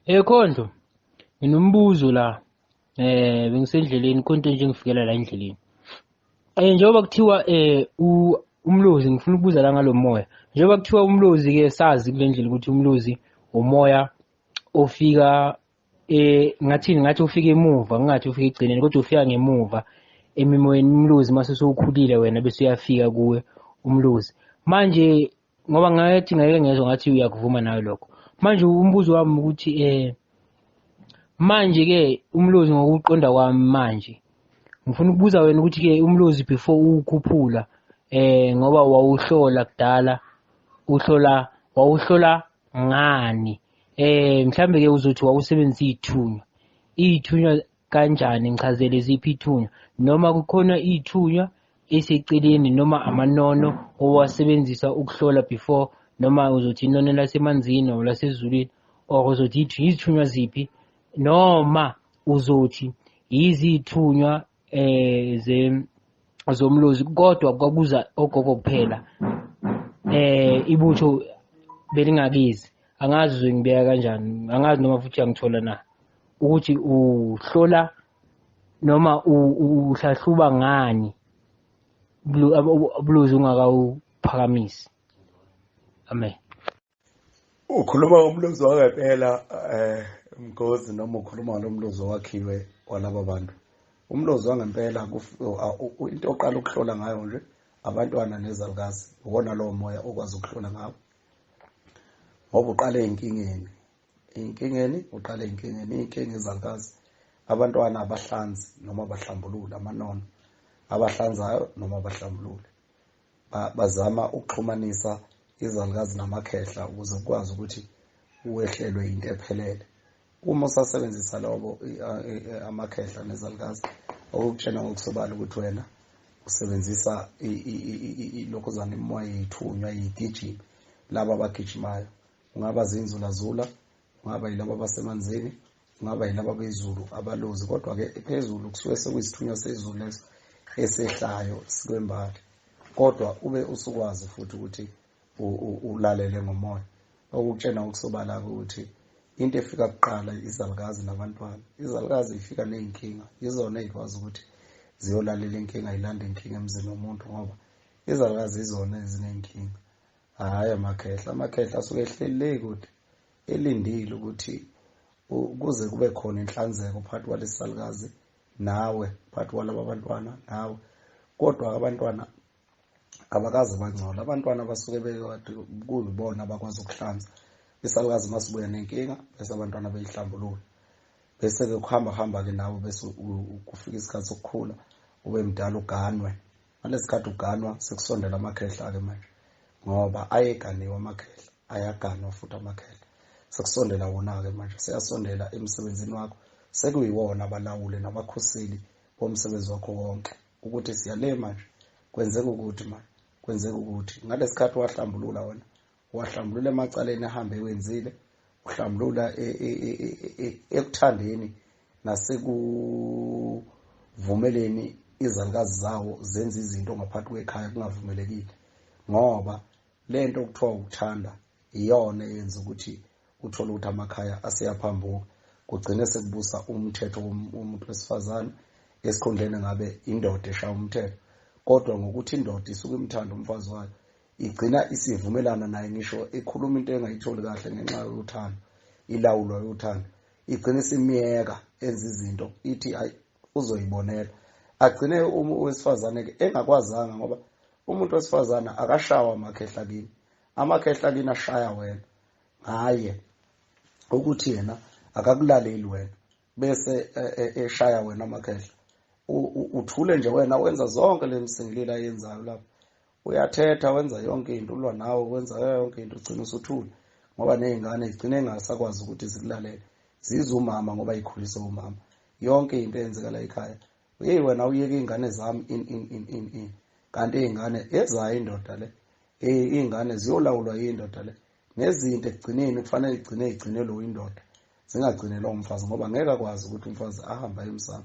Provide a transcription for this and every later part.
Khondlo, nginombuzo la. Bengisendleleni konke nje ngifikela la endleleni. Njengoba kuthiwa umlozi ngifuna ukubuza la ngalo moya. Njengoba kuthiwa umlozi ke sazi kule ndlela ukuthi umlozi umoya ofika ngathi ufika emuva, ngathi ufika egcineni kodwa ufika ngemuva emimoyeni umlozi mase sowukhulile wena bese uyafika kuwe umlozi. Manje ngoba ngathi ngeke ngezwe ngathi uyakuvuma nayo lokho. Manje umbuzo wami ukuthi manje ke umlozi ngokuqonda kwami manje ngifuna ukubuza wena ukuthi ke umlozi before ukukhuphula ngoba wawuhlola kudala wawuhlola ngani mhlambe ke uzothi wawusebenzisa ithunywa kanjani ngichazele ziphi ithunywa noma kukhona ithunywa eseceleni noma amanono owasebenzisa ukuhlola before noma uzothi inono lasemanzini noma lasezulwini or uzothi izithunywa ziphi noma uzothi izithunywa zomlozi kodwa kwakuza ogogo kuphela ibutho belingakizi angazi uzongibeka kanjani angazi noma futhi uyangithola na ukuthi uhlola noma uhlahluba ngani ublozi ungakawuphakamisi. Amen. Ukhuluma umlozi wangempela Mgozi noma ukhuluma ngomlozi wakhiwe walaba bantu. Umlozi wangempela into oqala ukuhlola ngayo nje abantwana nezalukazi ukona lowo moya okwazi ukuhlola ngawo. Ngoba uqale inkingeni inkinga ezalukazi abantwana abahlanzi noma abahlambulula amanono abahlanzayo noma abahlambulule bazama ukuxhumanisa izalukazi namakhehla ukuze ukwazi ukuthi uwehlelwe into ephelele. Uma usasebenzisa lobo amakhehla nezalukazi okutshena ngokusobala ukuthi wena usebenzisa lokuzana imimoya yithunywa yigijima laba abagijimayo ungaba zinzulazula ungaba yilabo abasemanzini ungaba yilabo bezulu abalozi kodwa ke phezulu kusuke sekuyisithunywa sezulu leso esehlayo sikwembali kodwa ube usukwazi futhi ukuthi ulalele ngomoya okutshena ngokusobala ukuthi into efika kuqala izalukazi nabantwana izalukazi ifika neyinkinga izona ezikwazi ukuthi ziyolalela inkinga ilanda inkinga emzini womuntu ngoba izalukazi izona ezinenkinga hayi amakhehla asuke ehlelele kude elindile ukuthi kuze kube khona inhlanzeko phakathi kwalesisalukazi nawe phakathi kwalabo abantwana nawe kodwa abantwana abakazi bangcola abantwana basuke bekade kuyibona abakwazi ukuhlanza isalukazi masibuya nenkinga bese abantwana beyihlambulula bese ke kuhamba ke nawe bese kufika isikhathi sokukhula ube mdala uganwe ngalesikhathi uganwa sekusondela amakhehla ke manje ngoba ayeganiwe amakhehla ayaganwa futhi amakhehla sekusondela wona ke manje seyasondela emsebenzini wakho sekuyiwona abalawule nabakhoseli bomsebenzi wakho wonke ukuthi siyale manje kwenzeka ukuthi manje kwenzeka ukuthi ngalesikhathi wahlambulula wona wahlambulula emacaleni ahambe wenzile uhlambulula ekuthandeni nasekuvumeleni izalukazi zawo zenza izinto ngaphansi kwekhaya kungavumelekile ngoba lento okuthiwa ukuthanda iyona eyenza ukuthi uthola ukuthi amakhaya aseyaphambuka kugcine sekubusa umthetho womuntu wesifazane esikhondleni ngabe indoda eshaya umthetho kodwa ngokuthi indoda isuka imthanda umfazi wayo igcina isivumelana naye ngisho ekhuluma into engayitholi kahle ngenxa yokuthanda ilawulwa yokuthanda igcina isimiyeka enza izinto ithi hayi uzoyibonela agcine owesifazane ke engakwazanga ngoba umuntu wesifazane akashawa amakhehla kini ashaya wena haye ukuthi yena akakulaleli wena bese eshaya wena amakhehla uthule nje wena wenza zonke lemsingilila ayenzayo lapho uyathetha wenza yonke into ulwa nawe wenza yonke into ugcina usuthule ngoba nezingane zigcine engasakwazi ukuthi zikulalele zizumama ngoba ikhulise umama yonke into eyenzeka la ekhaya wena uyeke izingane zami in kanti izingane ezayo indoda le izingane ziyolawulwa yindoda le nezinto ekugcineni kufanele igcine lo indoda zingagcinelwa umfazi ngoba ngeke akwazi ukuthi umfazi ahamba emsamo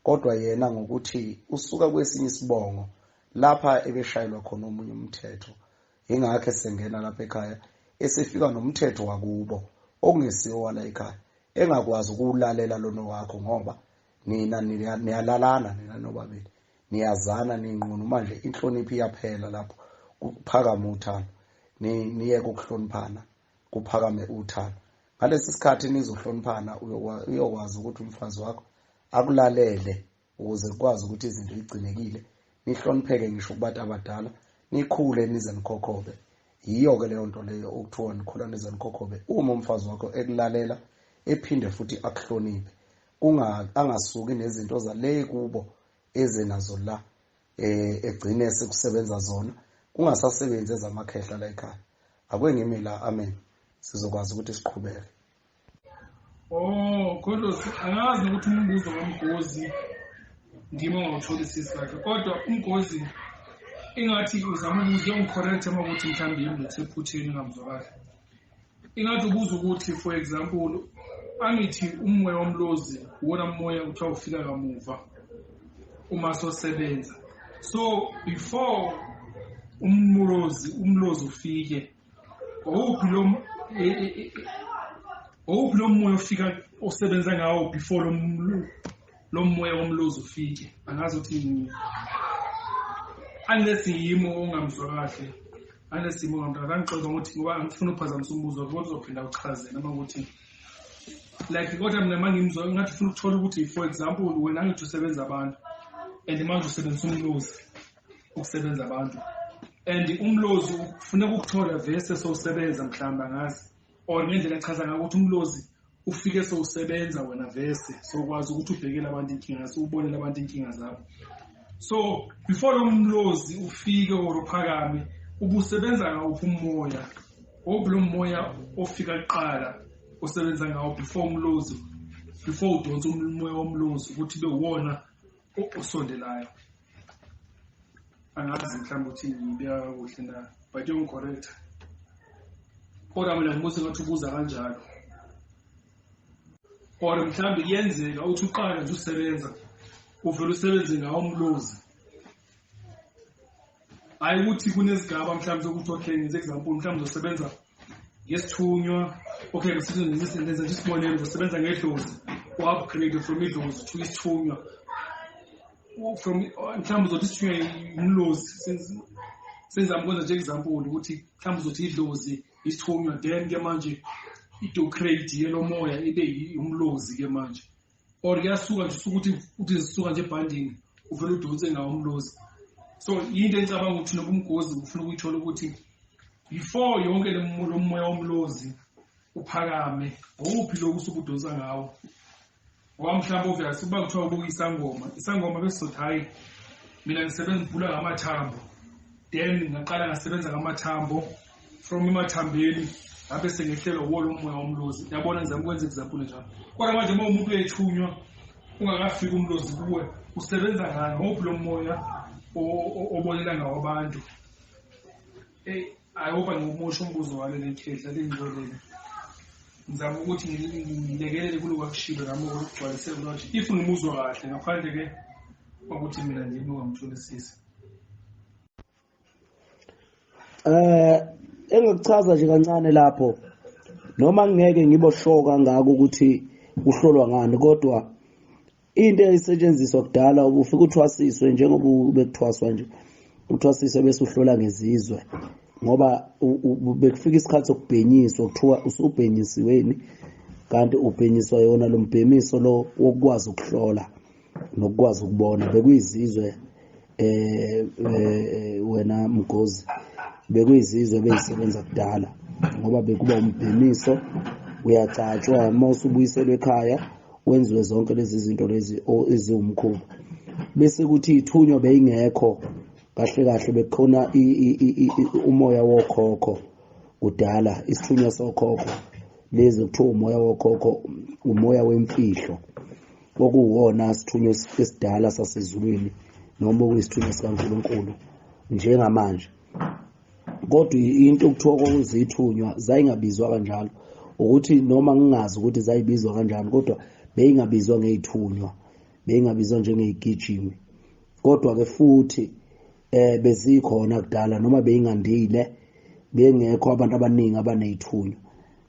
kodwa yena ngokuthi usuka kwesinye isibongo lapha ebeshayelwa khona omunye umthetho ingakho esengena lapha ekhaya esefika nomthetho wakubo okungesiyo wala ekhaya engakwazi ukulalela lono wakho ngoba nina niyalalana nina nobabili niyazana ninqunu manje inhlonipho iyaphela lapho kuphakama uthando niyeke ukuhloniphana kuphakame uthando ngalesi sikhathi nizohloniphana uyokwazi ukuthi umfazi wakho akulalele ukuze ukwazi ukuthi izinto igcinekile nihlonipheke ngisho kubantu abadala nikhule nize nikhokhobe yiyo ke leyo nto leyo okuthiwa nikhula nize nikhokhobe uma umfazi wakho ekulalela ephinde futhi akuhloniphe angasuki nezinto zale kubo ezenazo la egcine sekusebenza zona kungasasebenzi ezamakhehla la ekhaya akwengimi la amen sizokwazi ukuthi siqhubeke kodwa angazi ukuthi umbuzo kaMgozi ndima ngawutholisisi kahle kodwa uMgozi ingathi uzama ukuthi ungicorrect uma ukuthi mhlawumbe yimi sephutheni ngamzwa kahle ingathi ubuza ukuthi for example angithi umoya womlozi wona umoya uthiwa ufika kamuva uma sosebenza so before umlozi ufike awuphi lo moya ufika osebenza ngawo before lo moya womlozi ufike angazi ukuthi unless yimo ongamzwa kahle unless yimo ongamzwa ngicela ukuthi ngoba ngifuna ukuphazamisa umbuzo kodwa uzophinda uchaze noma ukuthi like kodwa mina mangimzwa ngathi ufuna ukuthola ukuthi for example wena ngithi usebenza abantu and manje usebenzisa umlozi ukusebenza abantu and umlozi ufuna ukuthola vese sosebenza mhlamba ngazi or ngendlela echaza ngayo ukuthi umlozi ufike sosebenza wena vese sokwazi ukuthi ubhekele abantu inkinga ubonele abantu inkinga zabo so before umlozi ufike or uphakame ubusebenza ngawuphi umoya oblo moya ofika kuqala usebenza ngawo before umlozi before udonsa umoya womlozi ukuthi bewona osondelayo angazi mhlawumbe uthi ngibeka kuhle na but you correct kodwa mina ngibuze ngathi ubuza kanjalo or mhlawumbe kuyenzeka uthi uqala nje usebenza uvela usebenze ngawo umlozi hayi ukuthi kunezigaba mhlawumbe ukuthi okay ngize example mhlawumbe uzosebenza ngesithunywa okay ngisenze nje isibonelo uzosebenza ngedlozi u-upgrade from idlozi to isithunywa from mhlawumbe uzothi isithunywa umlozi senza mkwenza nje example ukuthi mhlawumbe uzothi idlozi isithunywa then ke manje i-docrate yelo moya ibe umlozi ke manje or kuyasuka nje ukuthi zisuka nje ebhandini uvela udonse ngawo umlozi so into engicabanga ukuthi nobuMgozi ufuna ukuyithola ukuthi before yonke lo moya womlozi uphakame uphi lo usubudonsa ngawo ngoba mhlawumbe uvela siba kuthiwa isangoma bese hayi mina ngisebenza ngibhula ngamathambo then ngaqala ngasebenza ngamathambo from emathambeni ngabe sengehlelwa wolo moya womlozi yabona ngizama ukwenza example njalo kodwa manje uma umuntu uyethunywa ungakafika umlozi kuwe usebenza ngani ngophi lo moya obolela ngawo abantu ayoba ngomusho umbuzo wale lekhehla lengibonele ngizama ukuthi ngilekelele kulo kakushibe nami ukugcwalisela ukuthi if ngimuzwa kahle ngaphandle ke ukuthi mina ndimi ungamtholisisi engikuchaza nje kancane lapho noma ngeke ngiboshoka ngako ukuthi kuhlolwa ngani kodwa into eyisetshenziswa kudala ubufika uthwasiswe njengoba ubekuthwaswa nje uthwasiswe bese uhlola ngezizwe ngoba bekufika isikhathi sokubhenyiswa kuthiwa usubhenyisiweni kanti ubhenyiswa yona lo mbhemiso lo wokwazi ukuhlola nokwazi ukubona bekuyizizwe wena Mgozi bekuyizizwe beyisebenza kudala ngoba bekuba umbhemiso uyacatshwa mase ubuyiselwe ekhaya wenziwe zonke lezi zinto lezi eziwumkhuba bese kuthi ithunywa beyingekho kahle kahle bekhona umoya wokhokho kudala isithunywa sokhokho lezi kuthiwa umoya wokhokho umoya wemfihlo okuwona sithunywa esidala sasezulwini noma okuyisithunywa sikaNkulunkulu njengamanje kodwa into okuthiwa kokuzithunywa zayingabizwa kanjalo ukuthi noma ngingazi ukuthi zayibizwa kanjani kodwa beyingabizwa ngezithunywa beyingabizwa njengezigijimi kodwa ke futhi bezikhona kudala noma beyingandile bengekho abantu abaningi abanezithunywa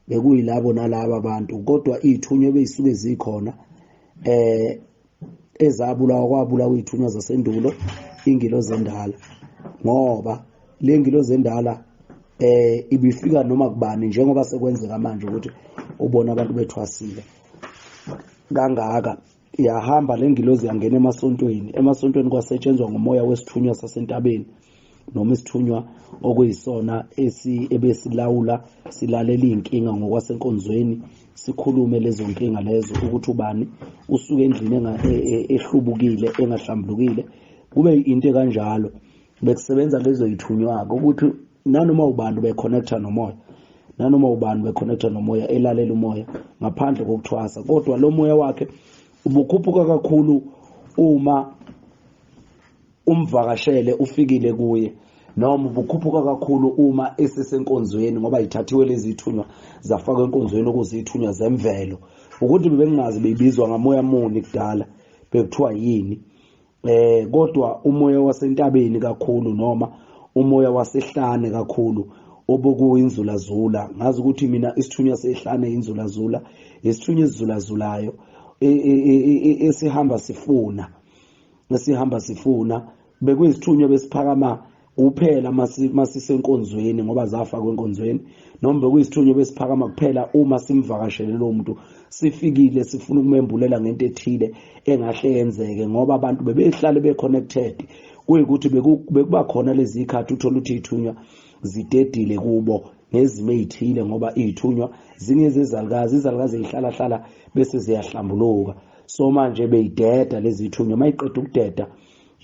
bekuyilabo nalabo abantu, kodwa ithunywa beyisuke zikhona ezabulawa kwabulawa ithunywa zasendulo ingilozi endala, ngoba le ngilozi endala ibifika noma kubani, njengoba sekwenzeka manje ukuthi ubona abantu bethwasile kangaka. Yahamba le ngilozi yangena emasontweni kwasetshenzwa ngomoya wesithunywa sasentabeni, noma isithunywa okuyisona ebesilawula silalela inkinga ngokwasenkonzweni, sikhulume lezo nkinga lezo, ukuthi ubani usuke endlini ehlubukile engahlambulukile. Kube into kanjalo bekusebenza lezo yithunywa ukuthi nanoma ubani beconnecta nomoya, nanoma ubani beconnecta nomoya elalela umoya ngaphandle kokuthwasa, kodwa lo moya wakhe ubukhuphuka kakhulu uma umvakashele ufikile kuye, noma ubukhuphuka kakhulu uma esesenkonzweni, ngoba ithathiwe lezi ithunywa zafakwa enkonzweni ukuze ithunywa zemvelo, ukuthi bebengazi bebizwa ngamoya muni kudala, bekuthiwa yini. Kodwa umoya wasentabeni kakhulu, noma umoya wasehlane kakhulu, obokuyinzulazula. Ngazi ukuthi mina isithunywa sehlane inzulazula, isithunywa esizulazulayo esihamba sifuna, bekuyisithunywa besiphakama kuphela masisenkonzweni ngoba zafakwa enkonzweni, noma bekuyisithunywa besiphakama kuphela uma simvakashele lo muntu, sifikile sifuna ukumembulela ngento ethile engahle yenzeke, ngoba abantu bebehlale beconnected. Kuyikuthi bekuba khona lezi ikhathi uthola ukuthi ithunywa zidedile kubo ngezimo ezithile, ngoba ithunywa zingezezalukazi, izalukazi zihlala bese ziyahlambuluka. So manje beyideda lezi ithunywa, mayiqeda ukudeda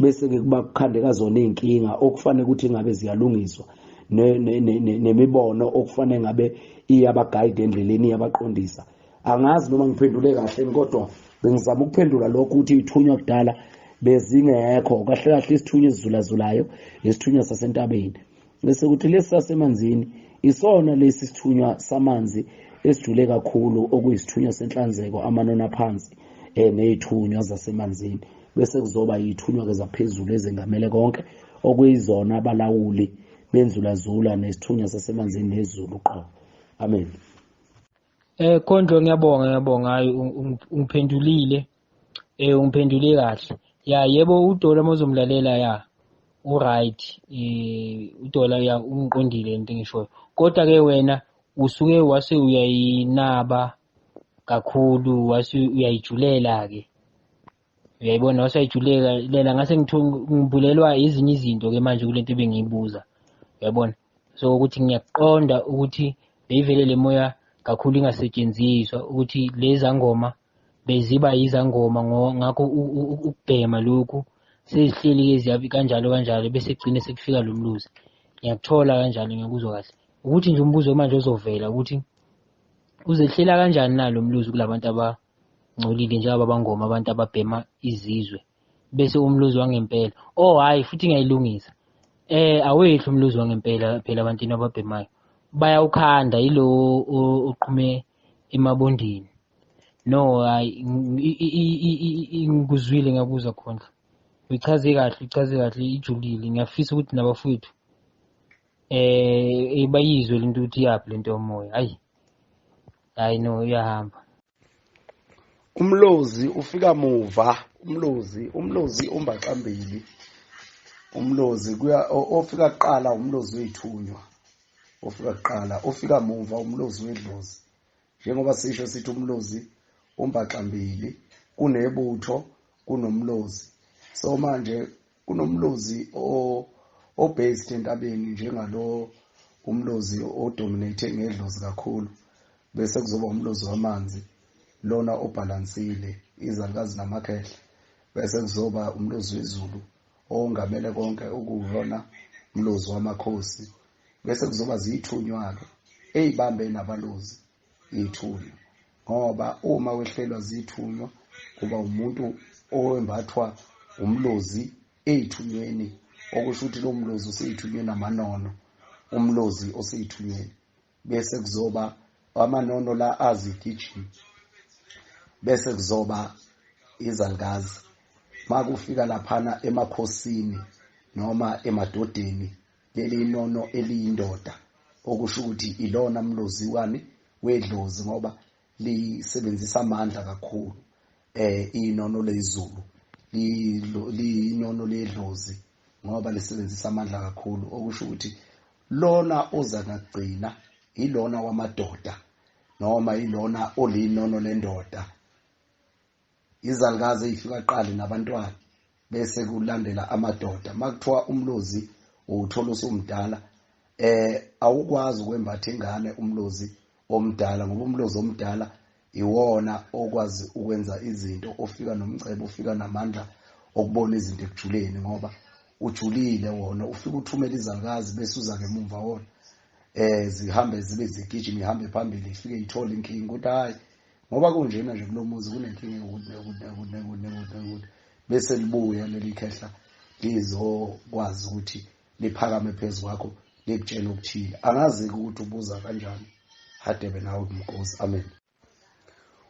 bese ke kuba kukhandeka zona inkinga okufanele ukuthi ngabe ziyalungiswa, nemibono okufanele ngabe iyabagayida endleleni, iyabaqondisa. Angazi noma ngiphendule kahle, kodwa bengizama ukuphendula lokho ukuthi ithunywa kudala bezingekho kahle kahle. Isithunywa esizulazulayo isithunywa sasentabeni, bese kuthi lesi sasemanzini isona lesi sithunywa samanzi esijule kakhulu, okuyisithunywa senhlanzeko, amanona phansi nezithunywa zasemanzini. Bese kuzoba yithunywa ke zaphezulu ezengamele konke, okuyizona abalawuli benzulazula nesithunywa sasemanzini nezulu qho. Amen. Kondlo ngiyabonga hayi ungiphendulile, ungiphendule kahle. Ya yebo, uDola mozomlalela ya uright, uDola ya ungiqondile into engishoyo, kodwa ke wena usuke wase uyayinaba kakhulu, wase uyayijulela ke, uyayibona, wasayijulela. Ngase ngibulelwa ezinye izinto ke manje kulento bengiyibuza, uyayibona. So ukuthi ngiyaqonda ukuthi beyivele le moya kakhulu ingasetshenziswa, ukuthi leza ngoma beziba yizangoma, ngakho ukubhema lokhu sezihleli ziyabi kanjalo bese gcine sekufika lo mluzi. Ngiyakuthola kanjalo, ngiyakuzwa kahle, ukuthi nje umbuzo manje ozovela ukuthi uzehlela kanjani na lo mluzi kulabantu abangcolile njengoba bangoma, abantu ababhema izizwe, bese umluzi wangempela hayi futhi ngiyayilungisa. Awethu umluzi wangempela phela abantwini ababhemayo bayawukhanda yilo oqhume emabondini. No, hayi ngikuzwile, ngiyakuzwa khona, uyichaze kahle ijulile. Ngiyafisa ukuthi nabafowethu bayizwe lento ukuthi yaphi lento yomoya. Hayi no, iyahamba. Umlozi ufika muva, umlozi umbaxambili, umlozi ofika kuqala umlozi wethunywa, ofika muva umlozi wedlozi. Njengoba sisho sithi umlozi umbaxambili, kunebutho, kunomlozi. So manje kunomlozi based entabeni, njengalo umlozi odominate ngedlozi kakhulu, bese kuzoba umlozi wamanzi, lona obalansile izalukazi namakhehle. Bese kuzoba umlozi wezulu ongamele konke, okuwona umlozi wamakhosi. Bese kuzoba zithunywa-ke ey'bambe nabalozi ithunywa, ngoba uma wehlelwa zithunywa kuba umuntu owembathwa umlozi ey'thunyweni, okusho ukuthi lo mlozi useyithunyweni amanono, umlozi oseyithunyweni. Bese kuzoba amanono la azigijima, bese kuzoba izalukazi. Makufika laphana emakhosini noma emadodeni, leli nono eliyindoda, okusho ukuthi ilona mlozi wani wedlozi ngoba lisebenzisa amandla kakhulu. Inono lezulu linono ledlozi ngoba lisebenzisa amandla kakhulu, okusho ukuthi lona oza ngagcina ilona wamadoda noma ilona olinono lendoda. Izalukazi ezifika qali nabantwana bese kulandela amadoda. Makuthiwa umlozi uthola usumdala, awukwazi ukwembatha ingane umlozi omdala ngoba umlozi omdala iwona okwazi ukwenza izinto, ofika nomcebo, ofika namandla okubona izinto ekujuleni ngoba ujulile wona. Ufika uthumela izalukazi bese uza ngemumva wona zihambe zibe zigijima, ihambe phambili, ifike ithole inkinga ukuthi hayi ngoba kunjena nje kulomuzi kunenkinga ekude bese libuya leli khehla lizokwazi ukuthi liphakame phezu kwakho likutshela okuthile. Angazi ukuthi ubuza kanjani Hadebe nawe Mnkosi. Amen.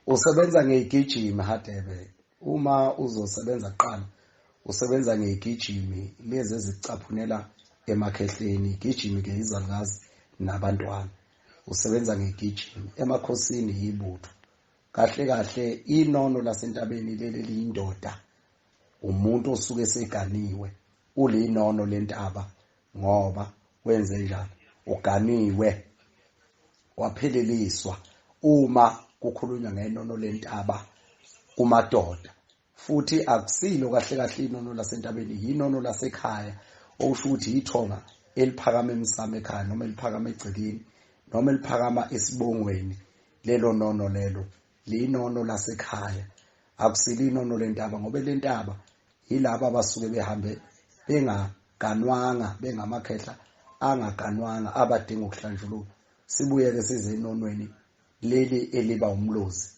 Usebenza ngegijimi Hadebe. Uma uzosebenza kuqala usebenza ngegijimi lezi ezicaphunela emakhehleni. Igijimi ke izalukazi nabantwana. Usebenza ngegijimi. Emakhosini yibutho. Kahle kahle inono lasentabeni leli liyindoda. Umuntu osuke seganiwe ulinono lentaba ngoba wenze njani? Uganiwe, wapheleliswa. Uma kukhulunywa ngenono lentaba kumadoda, futhi akusilo kahle kahle inono lasentabeni, yinono lasekhaya, okusho ukuthi ithonga eliphakama emsamo ekhaya noma eliphakama egcekeni noma eliphakama esibongweni. Lelo nono lelo linono lasekhaya, akusilo inono lentaba ngoba lentaba yilabo abasuke behambe bengaganwanga, bengamakhehla angaganwanga abadinga ukuhlanjululwa. Sibuye-ke size enonweni leli eliba umlozi,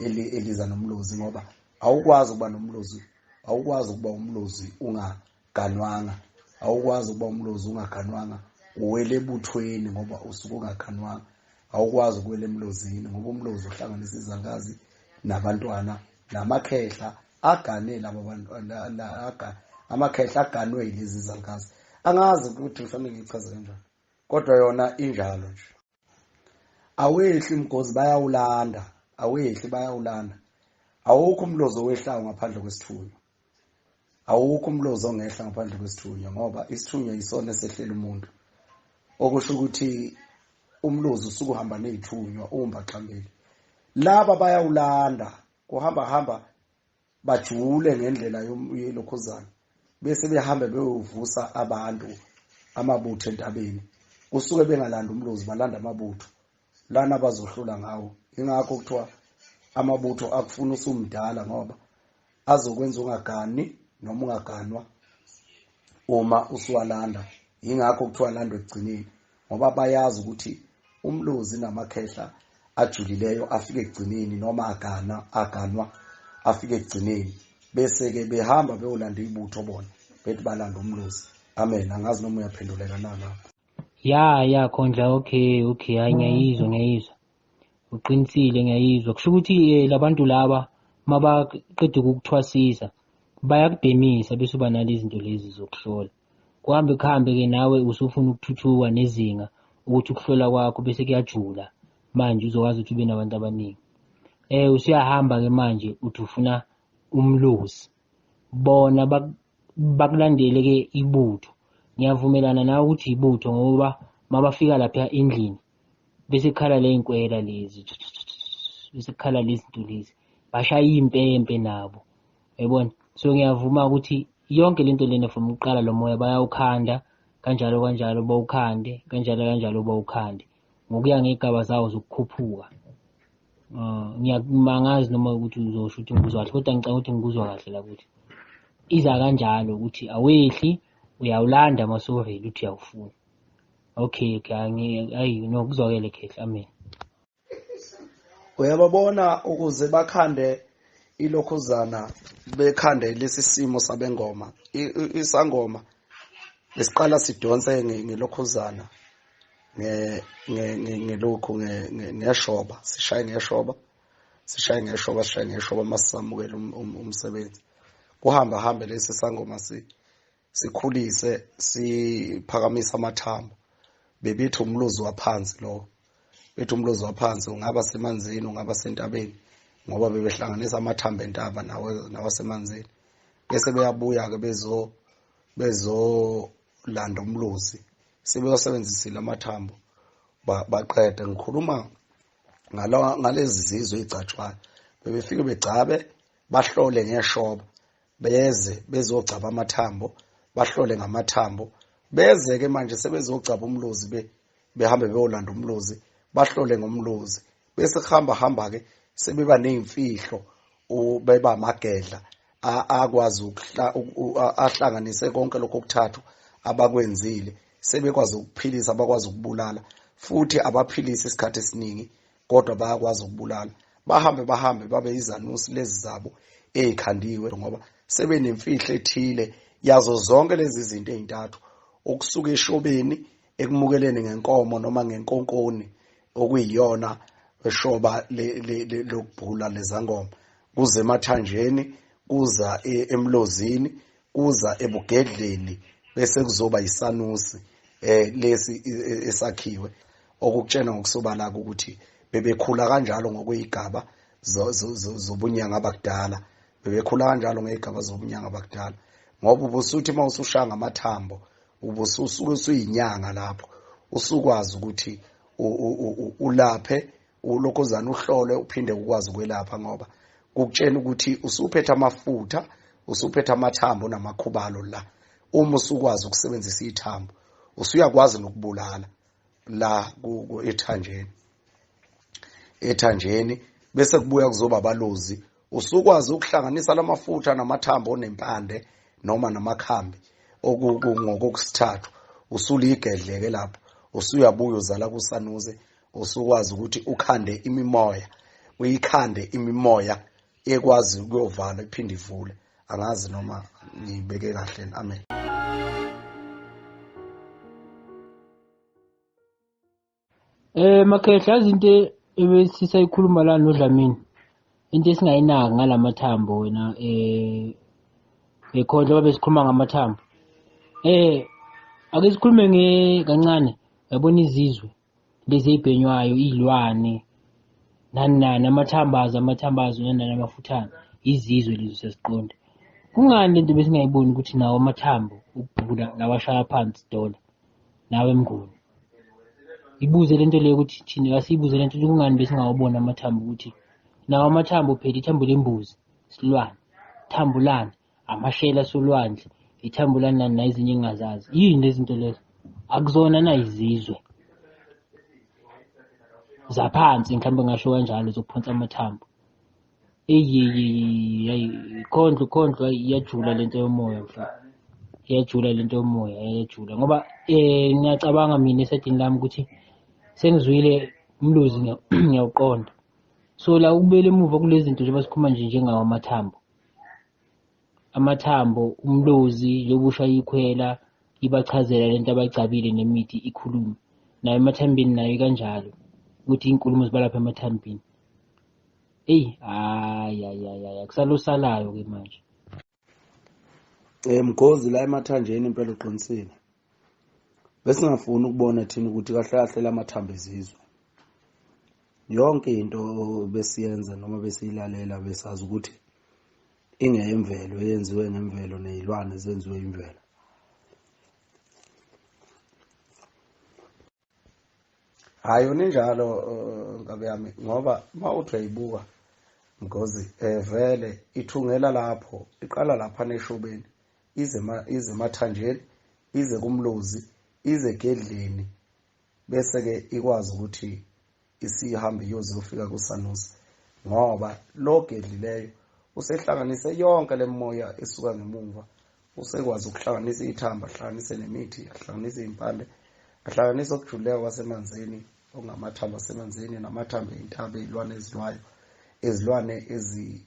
eliza nomlozi ngoba awukwazi ukuba nomlozi, awukwazi ukuba umlozi ungaganwanga, awukwazi ukuba umlozi ungaganwanga. Uwele ebuthweni ngoba usuke ungaganwanga. Awukwazi ukuwela emlozini ngoba umlozi uhlanganisa izalukazi nabantwana namakhehla agane labo bantwana, amakhehla aganwe yilezi izalukazi. Angazi ukuthi ufanele ngichaze kanjani, kodwa yona injalo nje. Awehli Mnkosi, bayawulanda, awehli bayawulanda. Awukho umlozi owehlayo ngaphandle kwesithunywa. Awukho umlozi ongehla ngaphandle kwesithunywa ngoba isithunywa yisona esehlela umuntu, okusho ukuthi umlozi usuke uhamba nezithunywa umbaxambili. Laba bayawulanda, kuhamba bajule ngendlela yelokhuzana bese behambe beyovusa abantu amabutho entabeni. Usuke bengalanda umlozi, balanda amabutho lana bazohlula ngawo. Ingakho kuthiwa amabutho akufuna usumdala ngoba azokwenza ungagani noma ungaganwa uma usuwalanda. Ingakho kuthiwa landwe ekugcineni ngoba bayazi ukuthi umlozi namakhehla ajulileyo afike ekugcineni noma aganwa afike ekugcineni. Bese-ke behamba beyolanda ibutho bona bethi balanda umlozi. Amen. Angazi noma uyaphenduleka na lapho. Ya Khondla, okay hayi ngiyayizwa uqinisile, ngiyayizwa. Kusho ukuthi labantu laba mabaqeda ukukuthwasisa bayakudemisa bese uba nalezi zinto lezi zokuhlola. Kuhambe-ke nawe usufuna ukuthuthuka nezinga ukuthi ukuhlola kwakho bese kuyajula manje uzokwazi ukuthi ube nabantu abaningi. Usuyahamba-ke manje uthi ufuna umlozi, bona bakulandele-ke ibutho. Ngiyavumelana nawe ukuthi ibutho ngoba mabafika lapha endlini bese kukhala ley'nkwela lezi, bese kukhala lezi zinto lezi, bashaya iy'mpempe nabo, yabona. So ngiyavuma ukuthi yonke lento lena from uqala lo moya bayawukhanda kanjalo bawukhande, kanjalo bawukhande ngokuya ngey'gaba zawo zokukhuphuka. Ngiyamangazi noma ukuthi uzosho ukuthi ngikuzwa kahle, kodwa ngicabanga ukuthi ngikuzwa kahle la ukuthi iza kanjalo ukuthi awehli, uyawulanda masoveli uthi uyawufuna. Okay hayi nokuzwakele khehla. Amen. Uyababona ukuze bakhande ilokhuzana, bekhande lesi simo sabengoma, isangoma lesiqala sidonse ngelokhuzana ngelokhu ngeshoba, sishaye ngeshoba masamukela umsebenzi. Kuhamba lesi sangoma sikhulise, siphakamise amathambo. Bebithi umlozi waphansi lo, bethi umlozi waphansi ungaba semanzini ungaba sentabeni, ngoba bebehlanganisa amathambo entaba nawasemanzini. Bese beyabuya-ke bezolanda umlozi, sebewasebenzisile amathambo baqede. Ngikhuluma ngalezi zizwe ey'gcatshwayo, bebefike begcabe bahlole ngeshoba, beze bezogcaba amathambo, bahlole ngamathambo, beze-ke manje sebezogcaba umlozi, behambe beyolanda umlozi, bahlole ngomlozi, bese hamba-ke sebeba ney'mfihlo, beba amagedla akwazi ahlanganise konke lokho okuthathu abakwenzile, sebekwazi ukuphilisa, abakwazi ukubulala, futhi abaphilisi isikhathi esiningi, kodwa bayakwazi ukubulala. Bahambe babe izanusi lezi zabo ey'khandiwe, ngoba sebenemfihlo ethile yazo zonke lezi zinto ey'ntathu, okusuka eshobeni, ekumukeleni ngenkomo noma ngenkonkoni, okuyiyona eshoba lokubhula lezangoma, kuze emathanjeni, kuza emlozini, kuza ebugedleni, bese kuzoba yisanusi lesi esakhiwe, okukutshena ngokusobala ukuthi bebekhula kanjalo ngokwey'gaba zobunyanga bakudala, bebekhula kanjalo ngey'gaba zobunyanga bakudala, ngoba ubusuthi uma usushanga amathambo, ubusuke usuyinyanga lapho, usukwazi ukuthi ulaphe, ulokozana uhlole, uphinde ukwazi ukwelapha, ngoba kukutshena ukuthi usuphethe amafutha, usuphethe amathambo namakhubalo la. Uma usukwazi ukusebenzisa ithambo, usuyakwazi nokubulala la ethanjeni, bese kubuya kuzoba abalozi. Usukwazi ukuhlanganisa lamafutha namathambo nempande noma namakhambi, ngokusithathu, usuligedleke lapho, usuyabuya uzala kusanusi, usukwazi ukuthi ukhande imimoya, uyikhande imimoya ekwazi ukuyovala iphinde ivule. Angazi noma ngibeke kahle. Amen. Makhehla, izinto ebesisayikhuluma la noDlamini, into esingayinaki ngalamathambo wena ekhondla babe sikhuluma ngamathambo. Ake sikhulume kancane, yabona izizwe lezi ey'bhenywayo, iy'lwane, nani amathambazo nani amafuthane, izizwe lezo sesiqonde. Kungani lento besingayiboni ukuthi nawo amathambo ukubhula lawashaya phansi dola nawe emnguni? Ibuze lento leyo ukuthi thina asiyibuze lento ukuthi kungani besingawabona amathambo, ukuthi nawo amathambo phela ithambo lembuzi silwane, ithambo lani amashela solwandle, ithambo lani nezinye engingazazi. Yini lezi zinto lezo? Akuzona na izizwe zaphansi, mhlawumbe ngasho kanjalo, zokuphonsa amathambo. Khondlo iyajula lento yomoya mfana, iyajula lento yomoya, iyajula, ngoba ngiyacabanga mina esadini lami ukuthi sengizwile umlozi ngiyawuqonda. So la ukubele emuva kulezi zinto njengoba sikhuluma njengawo amathambo, umlozi njengoba ushaya ikhwela, ibachazela lento abayicabile nemithi ikhuluma nayo emathambeni, nayo kanjalo ukuthi inkulumo ziba lapha emathambeni. Kusalosalayo-ke manje. Mgozi, la emathanjeni impela uqinisile. Besingafuni ukubona thina ukuthi kahle kahle lamathambo ezizwe, yonke into besiyenza noma besiyilalela besazi ukuthi ingeyemvelo, eyenziwe ngemvelo, nezilwane zenziwe imvelo. Hayi, uninjalo ngabe yami, ngoba uma uthi uyayibuka Mgozi, vele ithungela lapho, iqala lapha neshobeni, ize emathanjeni, ize kumlozi, ize egedleni, bese-ke ikwazi ukuthi isihambe iyoze ufika kusanusi, ngoba lo gedlileyo usehlanganise yonke le moya esuka ngemuva, usekwazi ukuhlanganisa ithambo, ahlanganise nemithi, ahlanganise iy'mpande, ahlanganise okujuleka kwasemanzini, okungamathambo asemanzini, namathambo ey'ntaba, iy'lwane ezilwayo, izilwane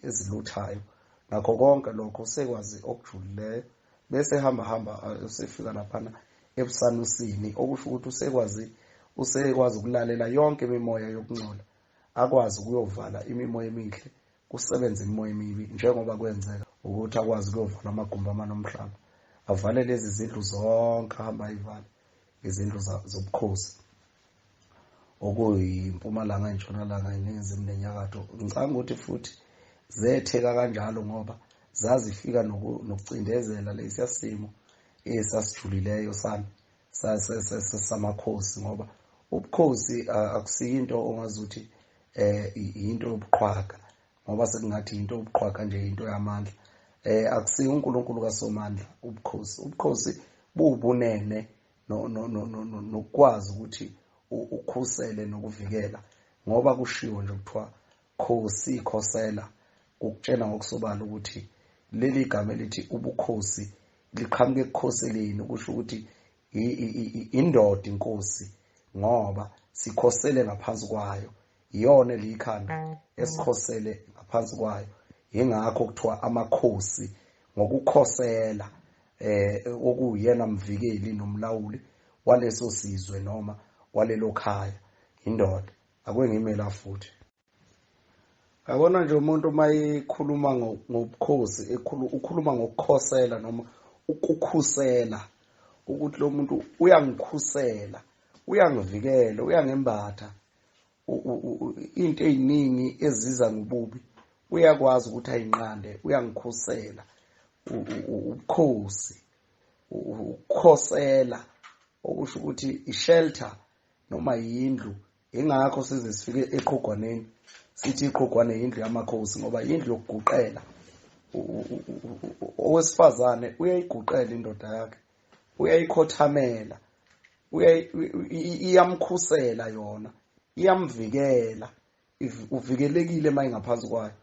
eziluthayo, nakho konke lokho usekwazi okujulileyo, bese hamba usefika laphana ebusanusini, okusho ukuthi usekwazi ukulalela yonke imimoya yokungcola, akwazi ukuyovala imimoya emihle, kusebenza imimoya emibi, njengoba kwenzeka ukuthi akwazi ukuyovala amagumbi amanomhlaba, avale lezi zindlu zonke ahamba ayivale, izindlu zobukhosi. okuyimpumalanga entshonalanga iningizimu nenyakatho. Ngicabanga ukuthi futhi zetheka kanjalo ngoba zazifika nokucindezela lesiya simo esasijulileyo samakhosi, ngoba ubukhosi akusiyinto ongazuthi into yobuqhwaga, ngoba sekungathi into yobuqhwaga nje, into yamandla. Akusiyo uNkulunkulu kaSomandla ubukhosi. Ubukhosi buwubunene nokwazi ukuthi ukhusele nokuvikela, ngoba kushiwo nje kuthiwa khosi khosela, ukutshela ngokusobala ukuthi leli gama elithi ubukhosi liqhamuke ekukhoseleni, ukusho ukuthi indoda inkosi, ngoba sikhosele ngaphansi kwayo, iyona eliyikhanda esikhosele ngaphansi kwayo. Yingakho kuthiwa amakhosi ngokukhosela okuyena mvikeli nomlawuli waleso sizwe noma walelo khaya indoda. Akwengimela futhi akona nje umuntu mayikhuluma ngobukhosi ukhuluma ngokukhosela noma ukukhusela, ukuthi lo muntu uyangikhusela, uyangivikela, uyangembatha into eziningi eziza ngobubi, uyakwazi ukuthi ayinqande, uyangikhusela. Ubukhosi ukukhosela okusho ukuthi ishelter noma yindlu. Ingakho size sifike eqhugwaneni sithi iqhugwane yindlu yamakhosi, ngoba yindlu yokuguqela. Owesifazane uyayiguqela indoda yakhe, uyayikhothamela, iyamkhusela yona, iyamvikela, uvikelekile uma ingaphansi kwayo.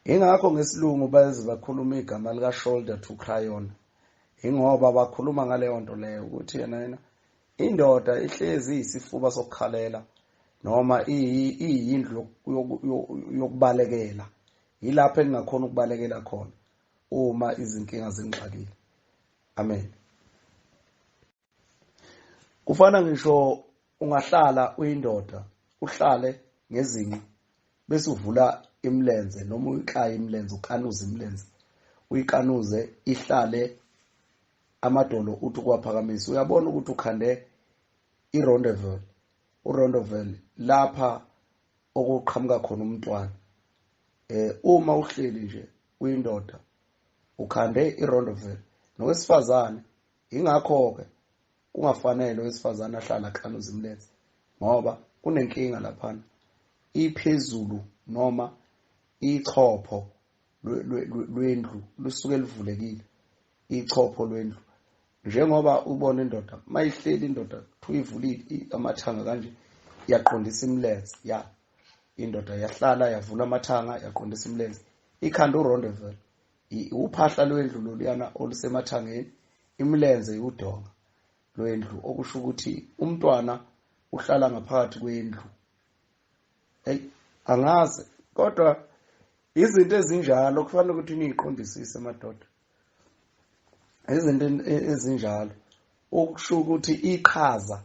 Ingakho ngesilungu baze bakhuluma igama lika shoulder to cry on, ingoba bakhuluma ngaleyo nto leyo ukuthi yena indoda ihlezi isifuba sokukhalela noma iyindlu yokubalekela. Yilapho engakhona ukubalekela khona uma izinkinga zingixakile. Amen. Kufana ngisho ungahlala uyindoda, uhlale ngezinye bese uvula imlenze noma uyiqaya imlenze, ukanuze imlenze, uyikanuze ihlale amadolo uthi kwaphakamisa. Uyabona ukuthi ukhande irondeville, urondeville lapha okuqhamuka khona umntwana. Uma uhleli nje uyindoda ukhande irondeville nowesifazane, ingakho ke kungafanele owesifazane ahlala akanuze imlenze, ngoba kunenkinga laphana. Iphezulu noma ichopho lwendlu lusuke livulekile, ichopho lwendlu. Njengoba ubona indoda mayihleli, indoda tuyivulile amathanga kanje, yaqondisa imlenze, indoda yahlala yavula amathanga yaqondisa imlenze, ikhanda urondeville, uphahla lwendlu loluyana olusemathangeni, imlenze udonga lwendlu, okusho ukuthi umntwana uhlala ngaphakathi kwendlu. Angazi kodwa izinto ezinjalo kufanele ukuthi niyiqondisise madoda. Izinto ezinjalo okusho ukuthi iqhaza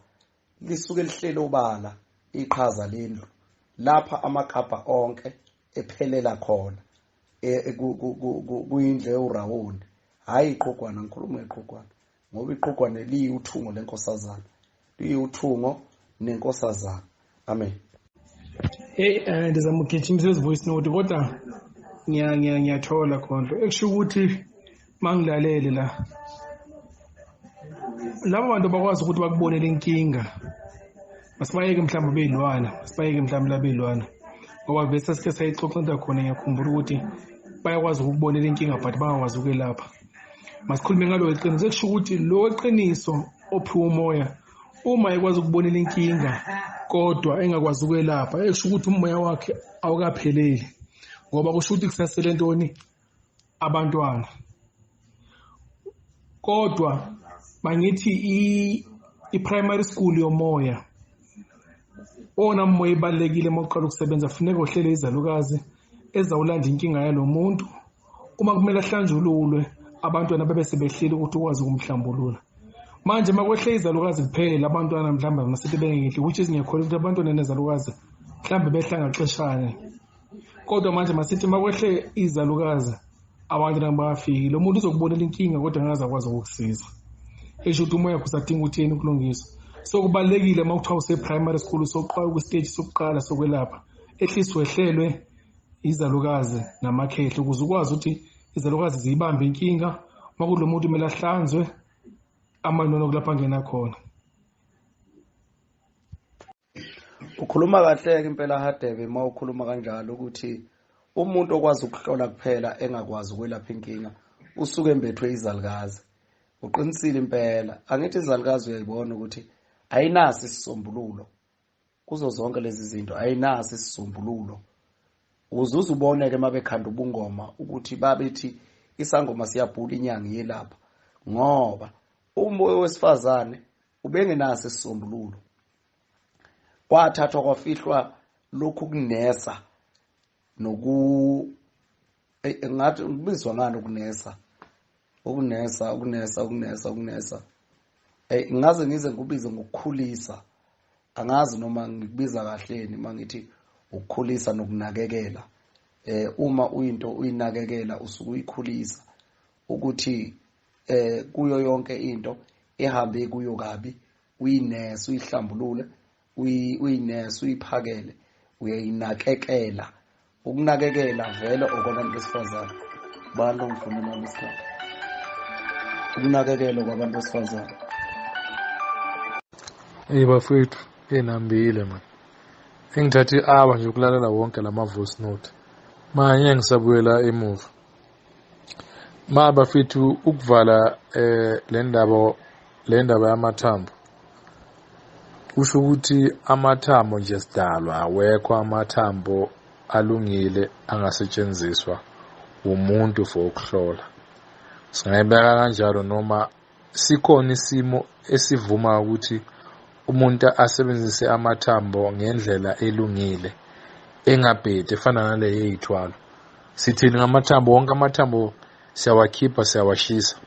lisuke lihlele obala, iqhaza lendlu lapha amakapa onke ephelela khona kuyindle urawundi, hayi iqhugwana. Ngikhuluma ngeqhugwana ngoba iqhugwane liyuthungo lenkosazana, liyuthungo nenkosazana. Amen. Ndizama ukugijimisa ezi voice note kodwa ngiyathola khona ekusho ukuthi mangilalele laba bantu bakwazi ukuthi bakubonele inkinga, masibayeke mhlawumbe belwana, masibayeke mhlawumbe labelwana, ngoba bese sike sayixoxa khona. Ngiyakhumbula ukuthi bayakwazi ukubonela inkinga but bangakwazi ukwelapha. Masikhulume ngalo iqiniso, ekusho ukuthi lo iqiniso ophiwa umoya uma ekwazi ukubonela inkinga kodwa engakwazi ukwelapha, ekusho ukuthi umoya wakhe awukapheleli, ngoba kusho ukuthi kusasele ntoni? Abantwana. Kodwa mangithi i-primary school yomoya, ona moya ibalekile uma uqala ukusebenza, funeka uhlele izalukazi ezawulanda inkinga yalo muntu. Uma kumele ahlanjululwe, abantwana bebe sebehleli ukuthi ukwazi ukumhlambulula. Manje makwehle izalukazi kuphela, abantwana mhlawumbe masithi bengekhle, which is ngiyakholwa ukuthi abantwana nezalukazi mhlawumbe behla ngaxeshanye. Kodwa manje masithi makwehle izalukazi, abantwana bayafika, lo muntu uzokubonela inkinga kodwa angaze akwazi ukukusiza. esho ukuthi umoya kusadinga ukuthi yena ukulungiswa. So kubalekile mawuthiwa use primary school sokuqala ku stage sokuqala sokwelapha at least wehlelwe izalukazi namakhehle ukuze ukwazi ukuthi izalukazi ziyibambe inkinga makulo muntu kumele ahlanzwe amanono kulapha ngena khona. Ukhuluma kahle ke impela Hadebe uma ukhuluma kanjalo ukuthi umuntu okwazi ukuhlola kuphela engakwazi ukwelapha inkinga usuke embethwe izalukazi. Uqinisile impela angithi izalukazi uyayibona ukuthi ayinasi isisombululo kuzo zonke lezi zinto, ayinasi isisombululo. Uzuze ubone ke mabekhanda ubungoma ukuthi babethi isangoma siyabhula inyanga yelapha ngoba umoya wesifazane ubengenasi isisombululo. Kwathathwa kwafihlwa lokhu kunesa ngathi ubizwa ngani ukunesa ngaze ngize ngikubize ngokukhulisa, angazi noma ngikubiza kahleni mangithi ukukhulisa nokunakekela. Uma uyinto uyinakekela usuke uyikhulisa ukuthi kuyo yonke into ehambe kuyo kabi uyinesa uyihlambulule uyinesa uyiphakele uyayinakekela. Ukunakekela vele okwabantu besifazane bantu ngifuna nami isikhathi ukunakekela kwabantu besifazane. Bafethu enambile man engithathi aba nje ukulalela wonke lama voice note manje ngisabuyela emuva. Bafethu ukuvala le ndaba yamathambo kusho ukuthi amathambo nje sidalwa awekho amathambo alungile angasetshenziswa umuntu for ukuhlola. Singayibeka kanjalo noma sikhona isimo esivuma ukuthi umuntu asebenzise amathambo ngendlela elungile engabhede efana nale yeyithwalo. Sithini ngamathambo? Wonke amathambo siyawakhipha siyawashisa.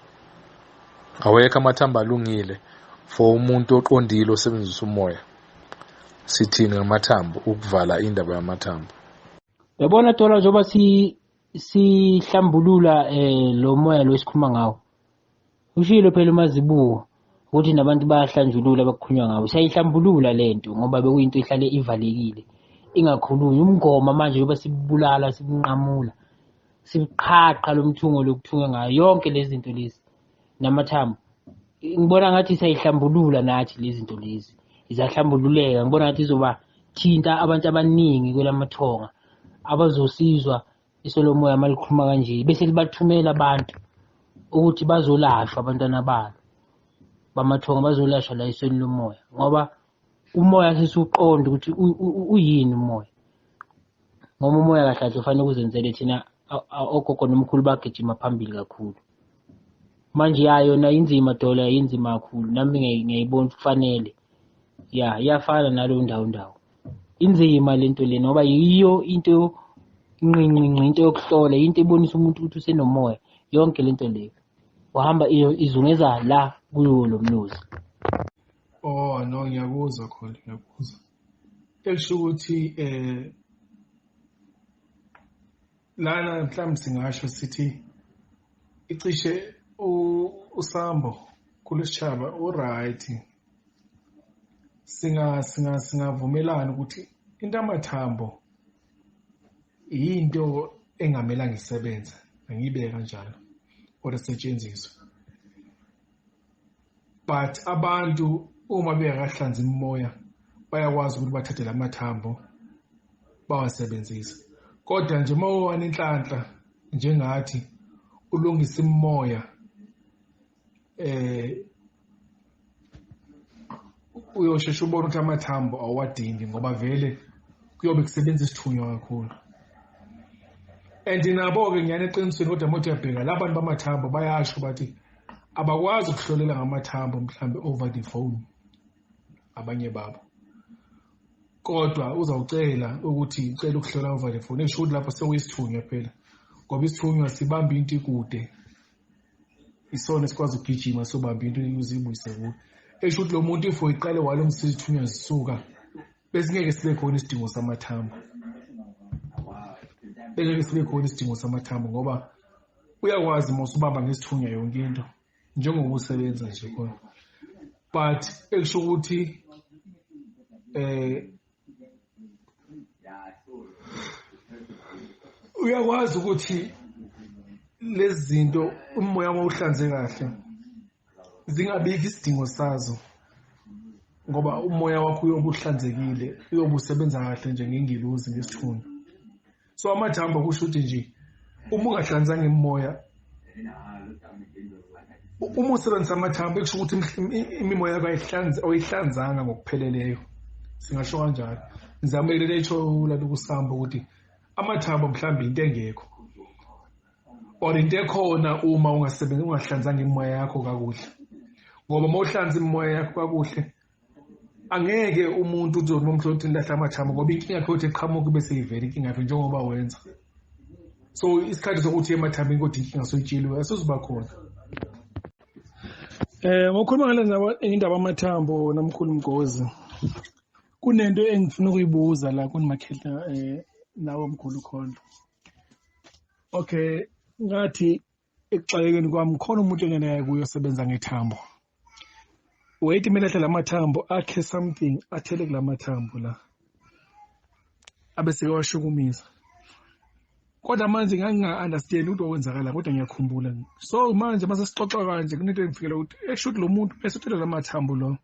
Awekho amathambo alungile for umuntu oqondile osebenzisa umoya. Sithini ngamathambo ukuvala indaba yamathambo? Yabona Dola njengoba sihlambulula lo moya lo esikhuluma ngawo. Ushilo phela umazibuko ukuthi nabantu bayahlanjulula bakukhunywa ngawo. Siyayihlambulula lento ngoba bekuyinto ihlale ivalekile. Ingakhulunywa umngoma manje njengoba sibulala sibunqamula. Siqhaqha lomthungo lokuthunga ngayo yonke lezi zinto lezi namathambo. Ngibona ngathi siyayihlambulula nathi lezi zinto lezi. Izahlambululeka ngibona ngathi izoba thinta abantu abaningi kwelamathonga abazosizwa isolomoya malikhuluma kanje bese libathumela abantu ukuthi bazolashwa abantwana babo bamathonga bazolashwa la isweni lomoya ngoba umoya sisuqonda ukuthi uyini umoya. Ngoba umoya kahle kufanele kuzenzele thina ogogo nomkhulu bagijima phambili kakhulu. Manje yona inzima Dola inzima kakhulu nami ngiyayibona kufanele iyafana nalo ndawo inzima lento le ngoba yiyo into inqinqinqi into yokuhlola into ebonisa umuntu ukuthi usenomoya yonke lento leyo wahamba izungeza la kuyo lo mlozi. No ngiyakuzwa khona ngiyakuzwa. Elisho ukuthi lana mhlawumbe singasho sithi icishe usambo kulesitshaba right. Singavumelana ukuthi into amathambo into engamelanga isebenza angiyibeka kanjalo kodwa setshenziswa. But abantu uma beyakahlanza imimoya bayakwazi ukuthi bathathe lamathambo bawasebenzise. Kodwa nje mawona inhlanhla njengathi ulungisa imimoya uyoshesha ubona ukuthi amathambo awadingi ngoba vele kuyobe kusebenza isithunywa kakhulu. And nabo-ke ngiyana eqinisweni kodwa uma uyabheka labantu bamathambo bayasho bathi abakwazi ukuhlolela ngamathambo mhlambe over the phone abanye babo. Kodwa uzawucela ukuthi ucela ukuhlola over the phone esho ukuthi lapho sekuyisithunywa phela ngoba isithunywa sibamba into ikude isona sikwazi ukugijima sobamba into uzibuyise kude. Esho ukuthi lo muntu ifo iqale walungisa isithunywa zisuka bese ngeke sibe khona isidingo samathambo. Ngeke sibe khona isidingo samathambo ngoba uyakwazi uma usubamba ngesithunywa yonke into njengokusebenza nje khona but ekusho ukuthi uyakwazi ukuthi lezi zinto umoya mawuhlanze kahle zingabiki isidingo sazo ngoba umoya wakho uyobe uhlanzekile uyobe usebenza kahle njengengilozi ngesithunzi. So amathambo kusho ukuthi nje uma ungahlanzanga imoya uma usebenzisa amathambo kusho ukuthi imimoya yakho ayihlanzanga ngokupheleleyo, singasho kanjalo. Ngizamele letsho la kusamba ukuthi amathambo mhlawumbe into engekho or into ekhona uma ungahlanzanga imoya yakho kakuhle, ngoba mawuhlanza imoya yakho kakuhle angeke umuntu uzona umhlothi lahla amathambo ngoba inkinga yakho eqhamuka bese ivela inkinga yakho njengoba wenza. So isikhathi sokuthi emathambeni kodwa inkinga soyitsheliwe asizoba khona. Ngokhuluma ngale indaba amathambo namkhulu Mgozi, kunento engifuna ukuyibuza la kunimakhetha nawo mkhulu khona. Okay, ngathi ekuxakekeni kwami khona umuntu engenaye kuyosebenza ngethambo. Wait mina hlala amathambo akhe something athele kulamathambo la abese washukumisa. Kodwa manje nginga-understand ukuthi okwenzakala kodwa ngiyakhumbula. So manje mase sixoxa kanje kunento engifikela ukuthi eshuthi lo muntu bese uthela lamathambo lo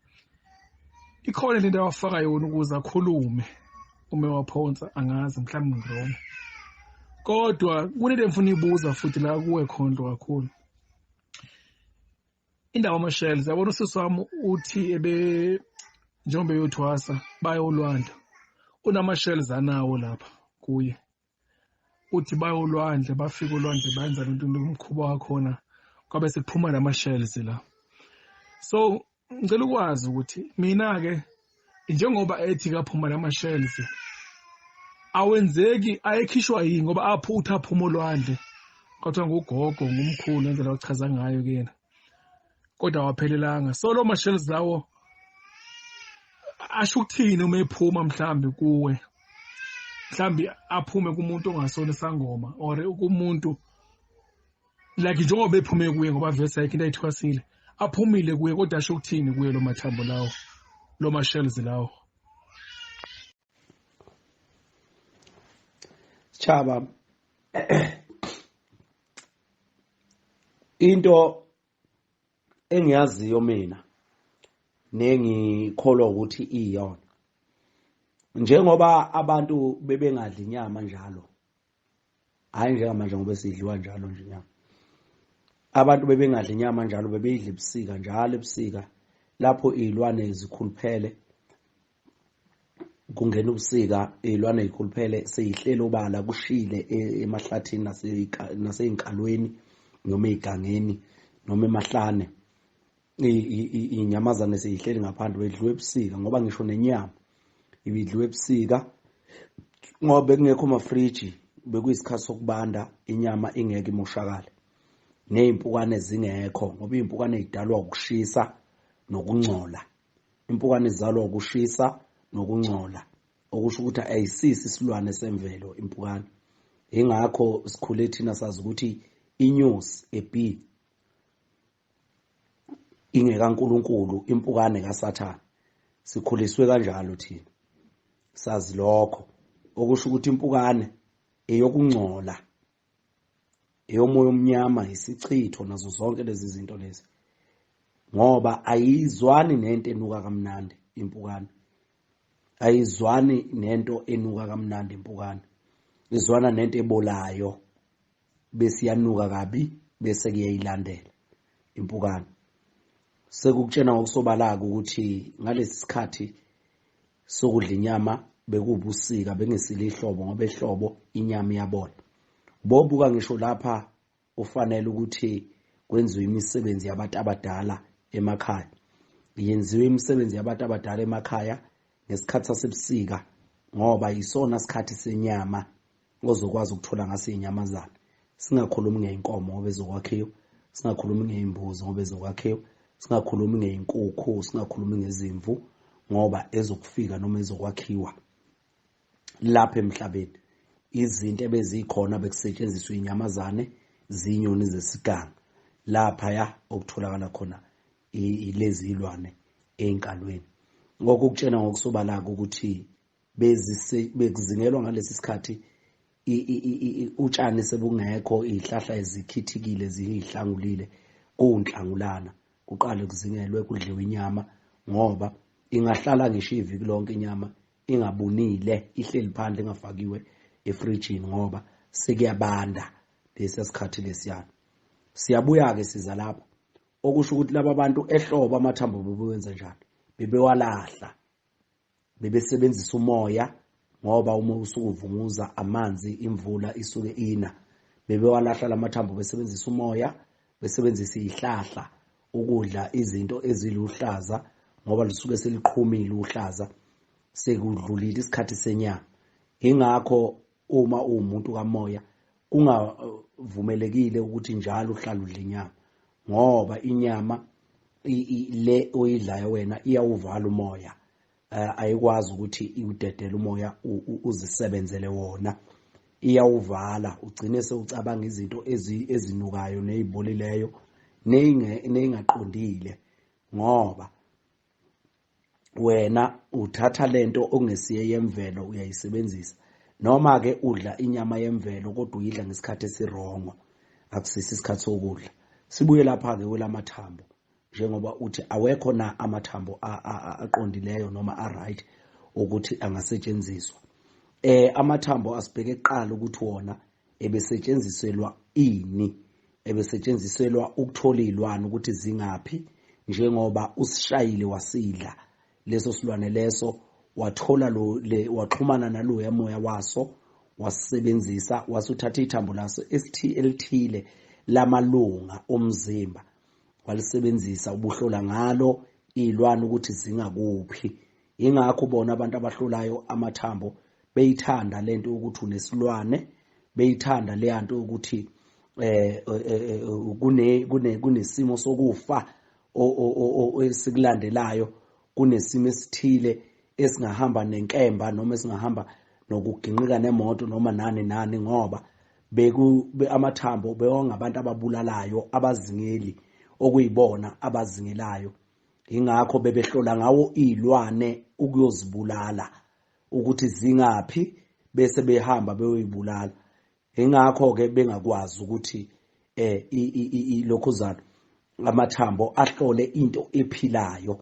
ikhona lento awafaka yona ukuze akhulume uma waphonsa angazi mhlawumbe ngirona. Kodwa kunento engifuna ibuza futhi la kuwe khonto kakhulu. Indaba ama-shells yabona usisi wami uthi njengoba yothwasa bayolwandle unama-shells anawo lapha kuye. Uthi bayolwandle bafika olwandle benza lento umkhuba wakhona kwabe sekuphuma nama-shells la. So ngicela ukwazi ukuthi mina-ke njengoba ethi kaphuma nama-shells awenzeki ayekhishwa yini ngoba aphuma olwandle kwathiwa ngugogo ngumkhulu ngendlela wachaza ngayo kuyena kodwa awaphelelanga. So lo ma-shells lawo asho ukuthini uma ephuma mhlambe kuwe, mhlambe aphume kumuntu ongasona isangoma or kumuntu like njengoba ephume kuye ngoba vese ayikho into ayithwasile aphumile kuye kodwa asho ukuthini kuye lo mathambo lawo lo ma-shells lawo. Chaba into engiyaziyo mina nengikholwa ukuthi iyona njengoba abantu bebengadli inyama njalo, hayi njengamanje ngoba sidliwa njalo nje inyama. Abantu bebengadli inyama njalo bebeyidla ebusika njalo ebusika lapho izilwane zikhuluphele kungena ubusika izilwane zikhuluphele seyihlela obala kushile emahlathini naseyinkalweni noma egangeni noma emahlane inyamazane seyihleli ngaphandle bedliwe ebusika ngoba ngisho nenyama ibidliwe ebusika ngoba bekungekho amafriji bekuyisikhathi sokubanda inyama ingeke imoshakale nezimpukane zingekho ngoba izimpukane zidalwa ukushisa nokungcola. Impukane zizalwa ukushisa nokungcola okusho ukuthi ayisisi isilwane semvelo impukane. Ingakho sikhule thina sazi ukuthi inyosi ebee ingekaNkulunkulu impukane kaSathane. Sikhuliswe kanjalo thina sazi lokho okusho ukuthi impukane eyokungcola eyomoya omnyama isichitho nazo zonke lezi zinto lezi ngoba ayizwani nento enuka kamnandi impukane. Ayizwani nento enuka kamnandi impukane, izwana nento ebolayo bese iyanuka kabi bese kuyayilandela impukane. Sekukutshena ngokusobalaka ukuthi ngalesi sikhathi sokudla inyama bekubusika bengesile ihlobo ngoba ehlobo inyama iyabola. Bobuka ngisho lapha ufanele ukuthi kwenziwe imisebenzi yabantu abadala emakhaya. Yenziwe imisebenzi yabantu abadala emakhaya ngesikhathi sasebusika ngoba isona isikhathi senyama ozokwazi ukuthola ngase inyamazana. Singakhulumi ngeinkomo ngoba ezokwakhiwa, singakhulumi ngeimbuzi ngoba ezokwakhiwa, singakhulumi ngeinkukhu, singakhulumi ngezimvu ngoba ezokufika noma ezokwakhiwa lapha emhlabeni. Izinto ebezikhona bekusetshenziswa inyamazane zinyoni zesiganga lapha ya okutholakala khona lezi ilwane enkalweni. Ngokukutshena ngokusobala ukuthi bekuzingelwa ngalesi sikhathi utshani sebungekho, izihlahla ezikhithikile ziyihlangulile, kunhlangulana kuqale kuzingelwe kudliwe inyama, ngoba ingahlala ngisho iviki lonke inyama ingabunile, ihleli phandle ingafakiwe efrijini ngoba sekuyabanda lesi sikhathi lesiyana. Siyabuya ke siza lapha, okusho ukuthi laba bantu ehlobo amathambo bebenza njani, bebewalahla, bebesebenzisa umoya ngoba uma usukuvunguza amanzi, imvula isuke ina, bebewalahla lamathambo besebenzisa umoya, besebenzisa izihlahla ukudla izinto eziluhlaza ngoba lisuke seliqhumile uhlaza, sekudlulile isikhathi senyama. Ingakho uma umuntu kamoya kungavumelekile ukuthi njalo uhlala udla inyama, ngoba inyama le oyidlayo wena iyawuvala umoya, ayikwazi ukuthi iwudedele umoya uzisebenzele wona, iyawuvala, ugcine sewucabanga izinto ezinukayo nezibolileyo neyingaqondile, ngoba wena uthatha lento ongesiye yemvelo uyayisebenzisa. Noma ke udla inyama yemvelo kodwa uyidla ngesikhathi esirongo, akusisi isikhathi sokudla. Sibuye lapha ke kwelamathambo, njengoba uthi awekho na amathambo aqondileyo noma right ukuthi angasetshenziswa. Amathambo asibheke kuqala ukuthi wona ebesetshenziselwa ini, ebesetshenziselwa ukuthola izilwane ukuthi zingaphi, njengoba usishayile wasidla leso silwane leso, wathola waxhumana naloya moya waso, wasebenzisa, wasuthatha ithambo laso elithile lamalunga omzimba, walisebenzisa ubuhlola ngalo izilwane ukuthi zingakuphi. Ingakho bona abantu abahlolayo amathambo beyithanda lento ukuthi unesilwane, beyithanda le nto ukuthi kunesimo sokufa esikulandelayo, kunesimo esithile esingahamba nenkemba noma esingahamba nokuginqika nemoto noma nani, ngoba amathambo bewangabantu ababulalayo, abazingeli okuyibona abazingelayo. Ingakho bebehlola ngawo izilwane ukuyozibulala ukuthi zingaphi, bese behamba beyoyibulala. Ingakho ke bengakwazi ukuthi lokhuzana amathambo ahlole into ephilayo.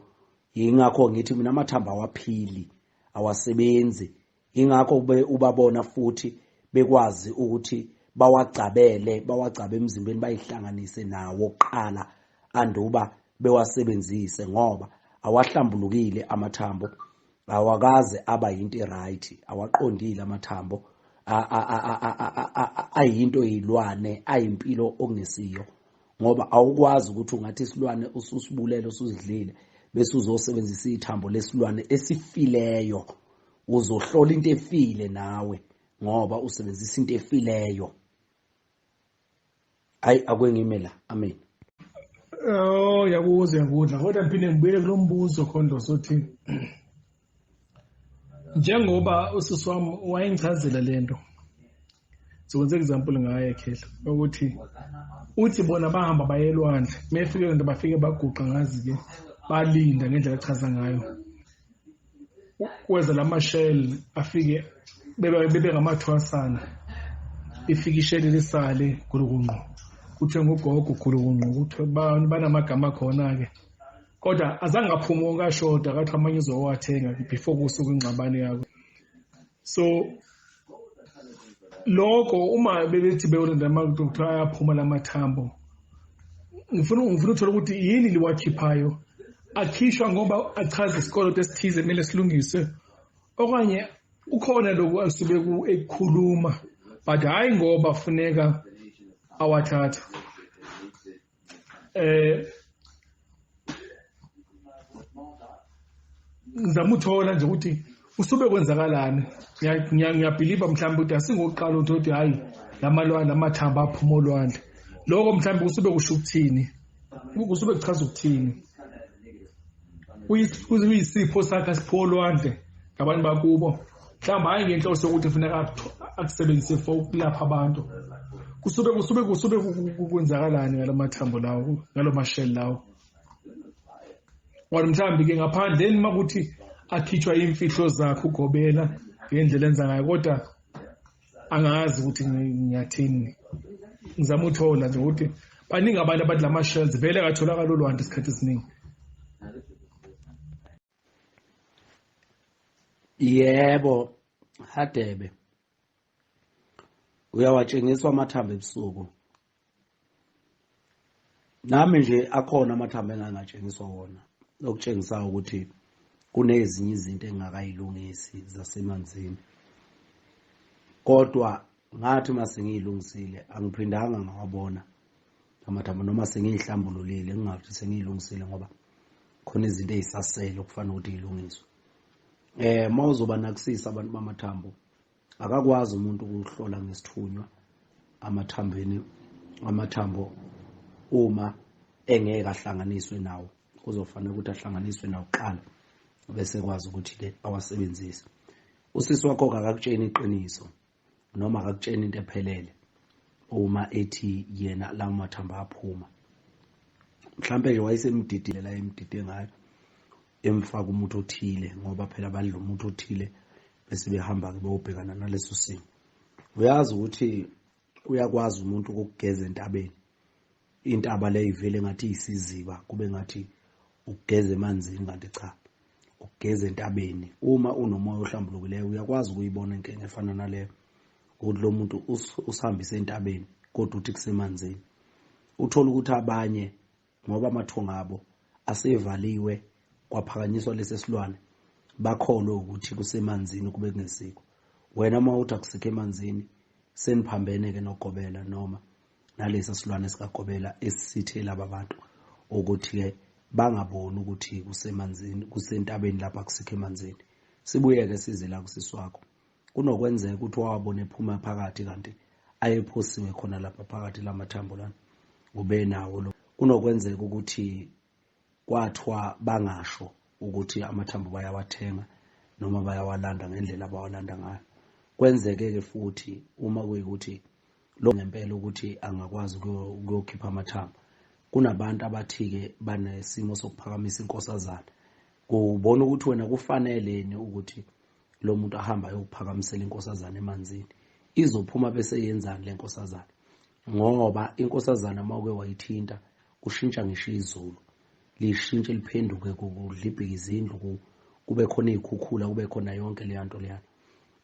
Ingakho ngithi mina amathambo awaphili, awasebenzi. Ingakho ubabona futhi bekwazi ukuthi bawagcabele, bawagcabe emzimbeni, bayihlanganise nawo kuqala anduba bewasebenzise, ngoba awahlambulukile amathambo, awakaze aba yinto right, awaqondile amathambo, ayinto yizilwane, ayimpilo okungesiyo, ngoba awukwazi ukuthi ungathi isilwane ususibulele usuzidlile bese uzosebenzisa ithambo lesilwane esifileyo, uzohlola into efile nawe ngoba usebenzisa into efileyo. Akwengime la, amen. Yakuzwa kodwa ngiphinde ngibuyele kulo mbuzo Khondo sothi njengoba usisi wami wayengichazela lento, sikwenze example ngaye khehla ukuthi uthi bona bahamba bayelwandle, mefike lento bafike baguqa ngazi ke balinda ngendlela echaza ngayo, kweza lamashell afike bebe ngamathwasana, ifike ishell lisale gulukunqo, kuthe ngogogo gulukunqo, kuthi banamagama khona ke, kodwa azange aphuma kashoda kathi amanye uzowathenga before kusuku ingxabane yakho. So lokho uma bebethi beyolinda amadokotela ayaphuma lamathambo, ngifuna uthola ukuthi yini liwakhiphayo, akhishwa ngoba achaza isikolo esithize kumele silungiswe, okanye ukhona lokho asube ekukhuluma but hayi ngoba funeka awathatha. Ngizama uthola nje ukuthi usube kwenzakalani. Ngiyabhiliva mhlawumbe ukuthi asingoqala ukuthi hayi lamalwandle amathambo aphuma olwandle, lokho mhlawumbe usube kusho ukuthini, usube kuchaza ukuthini, uyisipho sakhe sipho olwandle ngabantu bakubo, mhlawumbe hayi ngenhloso yokuthi funeka akusebenzise for ukulapha abantu, kusube kwenzakalani ngalamathambo lawo ngalomashell lawo mhlawumbe ke ngaphandle makuthi akhitshwa imfihlo zakhe ugobela ngendlela enza ngayo kodwa angazi ukuthi ngiyathini ngizama uthola nje ukuthi baningi abantu abathi lama shells vele katholakala olwandle isikhathi esiningi. Yebo, Hadebe. Uyawatshengiswa amathambo ebusuku. Nami nje akhona amathambo engangatshengiswa wona. Lokutshengisa ukuthi kunezinye izinto engakayilungisi zasemanzini. Kodwa ngathi masengiyilungisile angiphindanga ngawabona amathambo noma sengiyihlambululile ngingathi sengiyilungisile ngoba khona izinto ezisasele okufanele ukuthi ilungiswe. Mawuzoba nakusisa abantu bamathambo akakwazi umuntu ukuhlola ngesithunywa amathambo uma engeke ahlanganiswe nawo kuzofanele ukuthi ahlanganiswe nawo kuqala bese kwazi ukuthi ke awasebenzise. Usisi wakho akakutsheni iqiniso noma akakutsheni into ephelele uma ethi yena la mathambo aphuma mhlambe nje wayesemdidile la emdide ngayo emfaka umuntu othile ngoba phela badla umuntu othile bese behamba ke bayobhekana naleso simo. Uyazi ukuthi uyakwazi umuntu ukugeza entabeni intaba le ivele ngathi isiziba kube ngathi ukugeza emanzini kanti cha ukugeza entabeni uma unomoya ohlambulukileyo uyakwazi ukuyibona inkinga efana naleyo ukuthi lo muntu usihambise entabeni kodwa uthi kusemanzini. Uthola ukuthi abanye ngoba amathonga abo asevaliwe kwaphakanyiswa lesi silwane bakholwe ukuthi kusemanzini kube kungesikho. Wena mawuthi akusikho emanzini seniphambene ke nogobela noma nalesa silwane sikagobela esithe laba bantu ukuthi ke bangaboni ukuthi kusemanzini kusentabeni lapha kusikho emanzini. Sibuye ke size la kusisi wakho kunokwenzeka ukuthi wabone ephuma phakathi kanti ayephosiwe khona lapha phakathi lamathambo lana ube nawo lo. Kunokwenzeka ukuthi kwathwa bangasho ukuthi amathambo bayawathenga noma bayawalanda ngendlela abawalanda ngayo. Kwenzeke ke futhi uma kuyikuthi lo ngempela ukuthi angakwazi ukuyokhipha amathambo kunabantu abathi ke banesimo sokuphakamisa inkosazana kubona ukuthi wena kufaneleni ukuthi lo muntu ahamba ayokuphakamisela inkosazana emanzini izophuma bese yenzani le nkosazana ngoba inkosazana mawuke wayithinta kushintsha ngisho izulu lishintshe liphenduke kudlibhika izindlu kube khona izikhukhula kube khona yonke le nto leyana.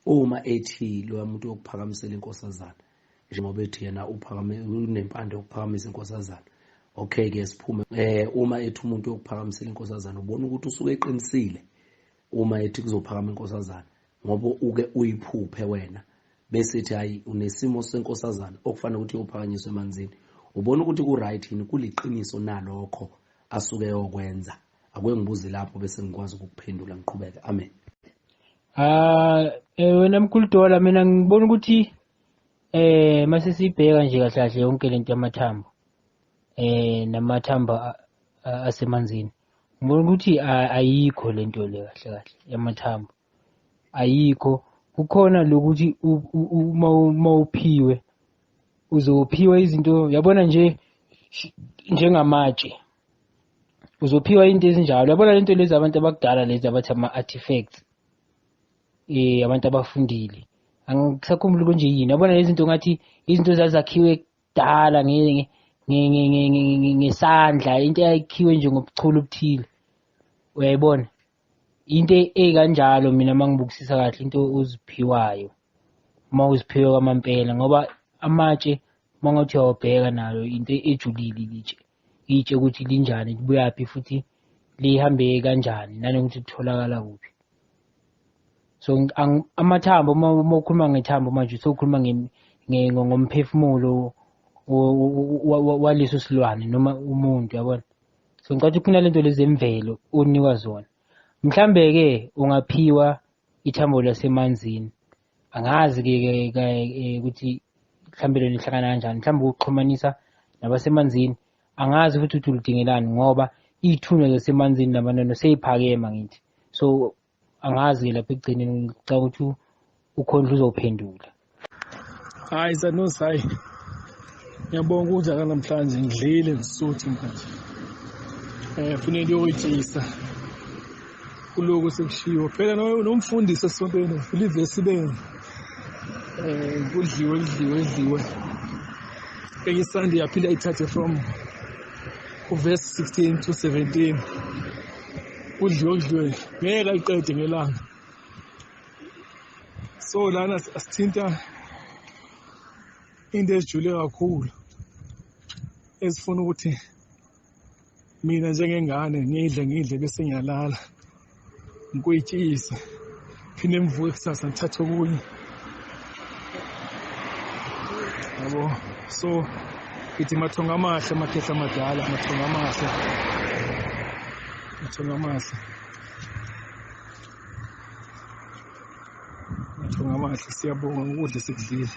Uma ethi lo muntu yokuphakamisela inkosazana njengoba ethi yena unempande yokuphakamisa inkosazana okay ke siphume uma ethi umuntu yokuphakamisela inkosazana ubona ukuthi usuke eqinisile uma ethi kuzophakama inkosazana ngoba uke uyiphuphe wena bese ethi hayi unesimo senkosazana okufanele ukuthi uyophakanyiswa emanzini ubona ukuthi ku right yini kuliqiniso nalokho asuke yokwenza. Ake ngibuze lapho bese ngikwazi ukuphendula ngiqhubeke. Amen. Wena mkhulu Dola mina ngibona ukuthi mase sibheka nje kahle kahle yonke lento yamathambo namathambo asemanzini ngibona ukuthi ayikho lento le kahle kahle yamathambo ayikho. Kukhona lokuthi uma uphiwe uzophiwa izinto yabona nje njengamatshe uzophiwa into ezinjalo yabona lento lezi abantu abakudala lezi abathi ama-artifacts abantu abafundile angisakhumbuli konje yini yabona lezi zinto ngathi izinto zazakhiwe kudala ngesandla into eyakhiwe nje ngobuchule obuthile uyayibona into ekanjalo mina mangibukisisa kahle into oziphiwayo uma uziphiwe kwamampela ngoba amatshe mangathi uyawabheka nalo into ejulile itshe ukuthi linjani libuyaphi futhi lihambe kanjani nanokuthi litholakala kuphi. So amathambo uma ukhuluma ngethambo manje sokhuluma ngomphefumulo waleso silwane noma umuntu yabona. So ngicathi kunalento lezi zemvelo onikwa zona mhlambe ke ungaphiwa ithambo lasemanzini angazi ke ukuthi mhlambe lona lihlangana kanjani mhlambe ukuxhumanisa nabasemanzini angazi futhi ukuthi ulidingelani ngoba ithunywa zasemanzini namanono seyiphakema ngithi. So angazi lapha ekugcineni ngicabanga ukuthi ukhondla uzophendula. Hayi Sanusi hayi Ngiyabonga ukudla namhlanje ngidlile ngisuthu manje. Kufanele uyoyitshisa. Kuloku sekushiwo. Phela nomfundisi esontweni ulive esibeni. Kudliwe. Sunday yaphila ithathe from verse 16 to 17. Kudliwe. Ngeke ayiqede ngelanga. So lana asithinta into ezijule kakhulu. Esifuna ukuthi mina njengengane ngidle bese ngiyalala. Ngikuyitshisa. Phinde ngivuke kusasa ngithathe okunye. Yabo. So ithi mathonga amahle amakhehla amadala, mathonga amahle. Siyabonga ukudla sikudlile.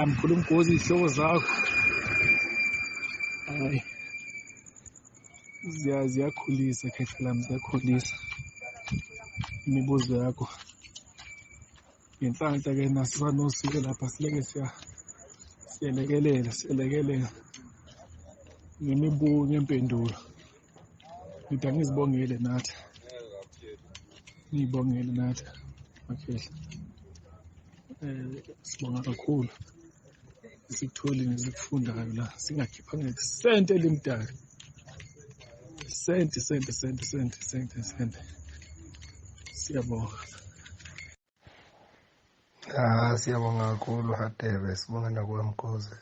Mkhulu umgozi ihloko zakho. Hayi. Ziyakhulisa khehla lami, ziyakhulisa. Imibuzo yakho. Ngenhlanhla ke naSanusi ke lapha sileke siyalekelela. Ngemibuzo ngempendulo. Ngithi ngizibongele nathi. Ngibongele nathi. Makhehla. Sibonga kakhulu. Sikutholile nezikufundayo la. Singakhipha ngesente elimdaka. Sente. Siyabonga. Siyabonga kakhulu Hatebe, sibonga nakwemkozi.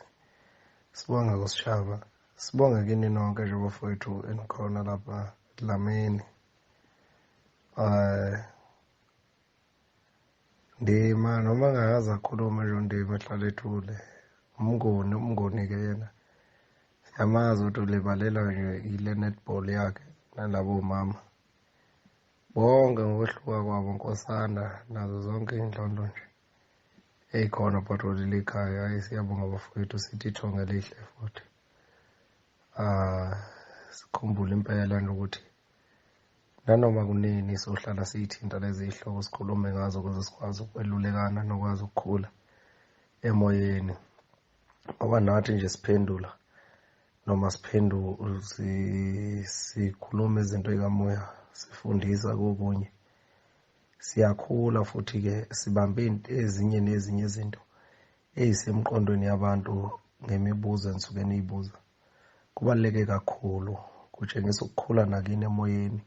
Sibonga kusishaba. Sibonga kini nonke nje bafowethu enikhona lapha Dlamini. Ndima noma ngakaza akhuluma nje Ndima ehlala ethule. Umngoni ke yena. Siyamazi ukuthi ulibalela nje ile netball yakhe nalabo mama. Bonke ngokwehluka kwabo Nkosana nazo zonke indlondo nje. Eyikhona patrol likhaya. Hayi siyabonga bafowethu sithi ithonga lihle futhi. Sikhumbule impela ukuthi nanoma kunini sohlala siyithinta lezi ihloko sikhulume ngazo ukuze sikwazi ukwelulekana nokwazi ukukhula emoyeni. Ngoba nathi nje siphendula noma sikhuluma izinto ezikamoya, sifundisa kokunye. Siyakhula futhi ke sibambe ezinye nezinye izinto ezisemqondweni yabantu ngemibuzo enisuke niyibuza. Kubaluleke kakhulu kutshengisa ukukhula nakini emoyeni.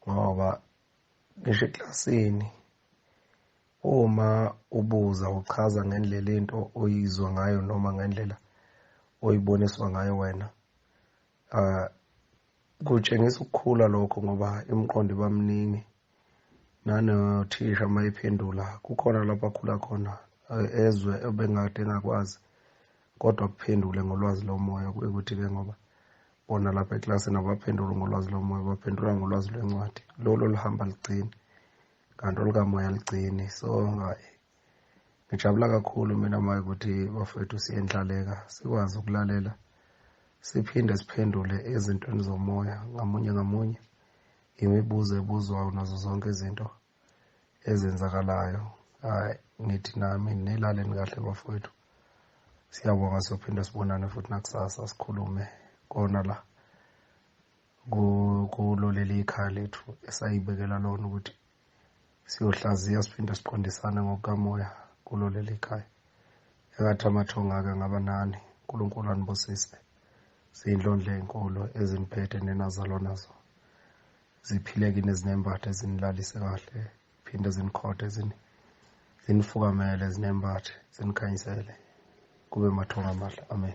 Ngoba ngisho eklasini uma ubuza uchaza ngendlela into oyizwa ngayo noma ngendlela oyiboniswa ngayo wena, kutshengisa ukukhula lokho ngoba imiqondo ibamningi. Nanothisha mayiphendula kukhona lapho akhula khona ezwe ebengade engakwazi kodwa kuphendule ngolwazi lomoya ukuthi ke ngoba bona lapha eklasini abaphendula ngolwazi lomoya, baphendula ngolwazi lwencwadi. Lolo lihamba ligcine kanti olikamoya ligcine. So ngijabula kakhulu mina manje ukuthi bafethu siyendlaleka sikwazi ukulalela siphinde siphendule ezintweni zomoya ngamunye imibuzo ebuzwayo nazo zonke izinto ezenzakalayo. Ngithi nami nilaleni kahle bafowethu. Siyabonga sophinda sibonane futhi nakusasa sikhulume kona la kulo leli ikhaya lethu esayibekela lona ukuthi siyohlaziya siphinde siqondisane ngokukamoya kulo leli ikhaya. Engathi amathonga ake ngaba nani uNkulunkulu anibusise. Siyindlondle enkulu eziniphethe nenazalwa nazo. Ziphile kini ezinembathe ezinilalise kahle, phinde zinikhothe zinifukamele zinembathe zinikhanyisele. Kube mathonga amahle. Amen.